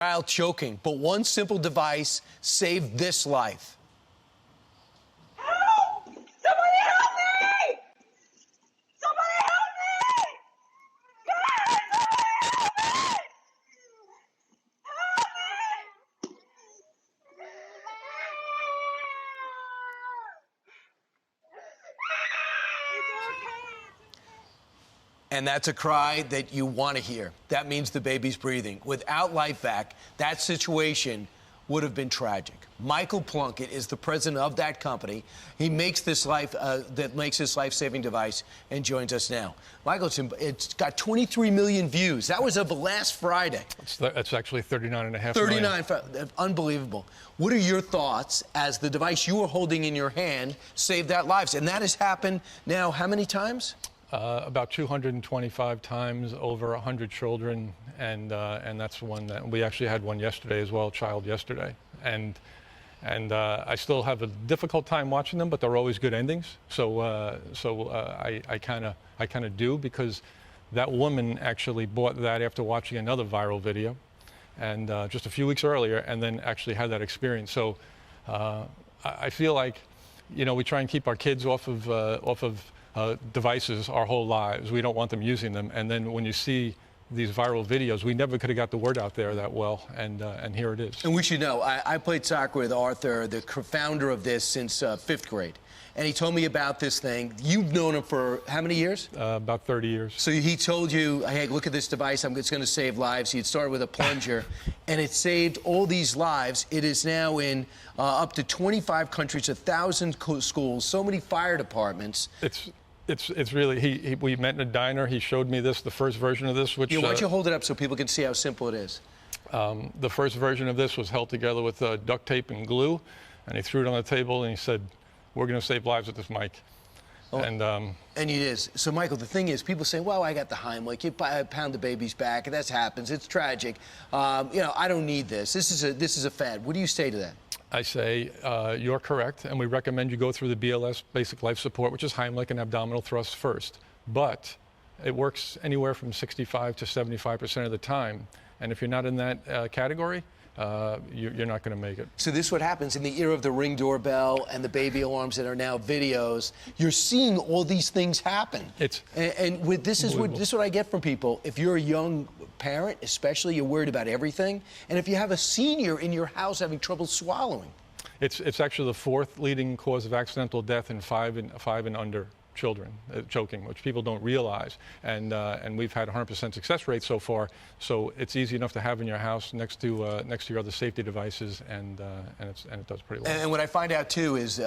Child choking, but one simple device saved this life. Help! Somebody help me! Somebody help me! God, somebody help me! Help me! And that's a cry that you want to hear. That means the baby's breathing. Without LifeVac, that situation would have been tragic. Michael Plunkett is the president of that company. He makes this life-saving device and joins us now. Michael, it's got 23 million views. That was of last Friday. That's actually 39.5 39, unbelievable. What are your thoughts as the device you were holding in your hand saved that lives? And that has happened now how many times? About 225 times, over 100 children, and that's one that we actually had one yesterday as well, a child yesterday, and I still have a difficult time watching them, but they're always good endings. So I kind of do, because that woman actually bought that after watching another viral video, and just a few weeks earlier, and then actually had that experience. So I feel like, you know, we try and keep our kids off of devices our whole lives. We don't want them using them. And then when you see these viral videos, we never could have got the word out there that well, and here it is. And we should know, I played soccer with Arthur, the founder of this, since 5th grade. And he told me about this thing. You've known him for how many years? About 30 years. So he told you, hey, look at this device, it's going to save lives. He'd started with a plunger, and it saved all these lives. It is now in up to 25 countries, 1,000 schools, so many fire departments. It's really, we met in a diner. He showed me this, the first version of this, which... Yeah, why don't you hold it up so people can see how simple it is? The first version of this was held together with duct tape and glue, and he threw it on the table, and he said, we're going to save lives with this mic. Oh, and it is. So, Michael, the thing is, people say, well, I got the Heimlich, you pound the baby's back, and that happens, it's tragic. You know, I don't need this. This is a fad. What do you say to that? I say, you're correct, and we recommend you go through the BLS, basic life support, which is Heimlich and abdominal thrust first. But it works anywhere from 65 to 75% of the time. And if you're not in that category, you're not going to make it. So this is what happens in the era of the Ring doorbell and the baby alarms that are now videos. You're seeing all these things happen. This is what I get from people. If you're a young parent, especially, you're worried about everything. And if you have a senior in your house having trouble swallowing. It's actually the 4th leading cause of accidental death in 5 and under children, choking, which people don't realize, and we've had 100% success rate so far. So it's easy enough to have in your house next to your other safety devices, and it does pretty well. And what I find out too is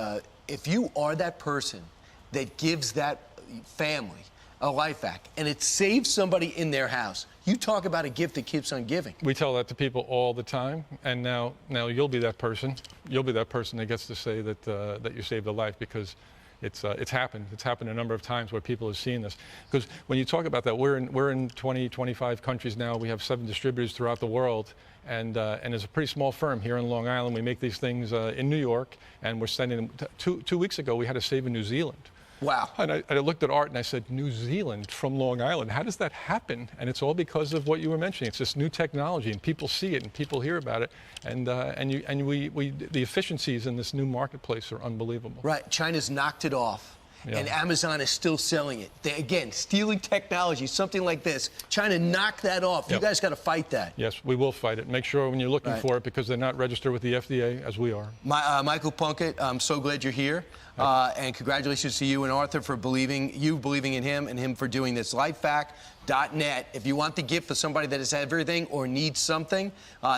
if you are that person that gives that family a LifeVac and it saves somebody in their house, you talk about a gift that keeps on giving. We tell that to people all the time, and now you'll be that person. You'll be that person that gets to say that you saved a life, because it's happened. It's happened a number of times where people have seen this. Because when you talk about that, we're in 20, 25 countries now. We have 7 distributors throughout the world, and it's a pretty small firm here in Long Island. We make these things in New York, and we're sending them. Two weeks ago, we had to save in New Zealand. Wow. And I looked at Art and I said, New Zealand from Long Island, how does that happen? And it's all because of what you were mentioning. It's this new technology, and people see it and people hear about it, and the efficiencies in this new marketplace are unbelievable. Right. China's knocked it off. Yeah. And Amazon is still selling it. Again, stealing technology, something like this. China knocked that off. Yep. You guys got to fight that. Yes, we will fight it. Make sure when you're looking for it, because they're not registered with the FDA, as we are. Michael Plunkett, I'm so glad you're here. And congratulations to you and Arthur for believing in him, and him for doing this. LifeVac.net. If you want the gift for somebody that has everything or needs something,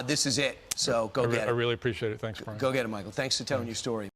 this is it. So go get it. I really appreciate it. Thanks, Brian. Go get it, Michael. Thanks for telling your story.